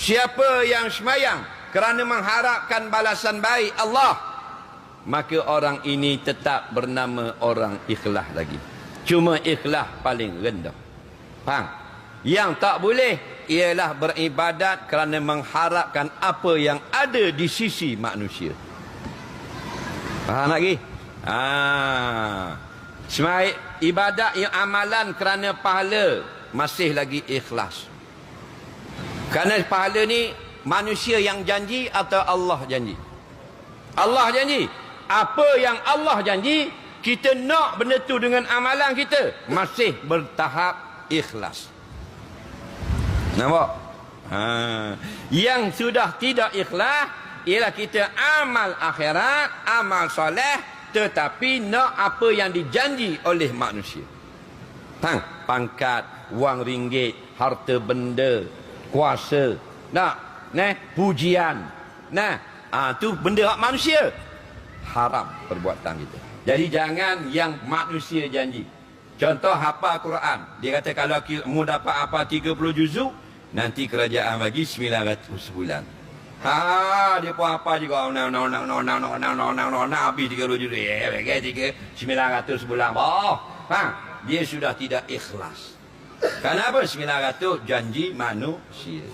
Siapa yang semayang kerana mengharapkan balasan baik Allah, maka orang ini tetap bernama orang ikhlas lagi. Cuma ikhlas paling rendah. Faham? Yang tak boleh ialah beribadat kerana mengharapkan apa yang ada di sisi manusia. Faham lagi? Ibadat yang amalan kerana pahala masih lagi ikhlas. Kerana pahala ni manusia yang janji atau Allah janji? Allah janji. Apa yang Allah janji, kita nak benda tu dengan amalan kita, masih bertahap ikhlas. Nampak? Yang sudah tidak ikhlas ialah kita amal akhirat, amal soleh, tetapi nak apa yang dijanji oleh manusia. Pangkat, wang ringgit, harta benda, kuasa, pujian. Tu benda hak manusia. Haram perbuatan kita. Jadi jangan yang manusia janji. Contoh hafal Quran. Dia kata kalau kamu dapat apa 30 juzuk, nanti kerajaan bagi 900 sebulan. Dia pun apa juga habis 30 juzuk. 900 sebulan. Dia sudah tidak ikhlas. Kenapa 900 janji manusia?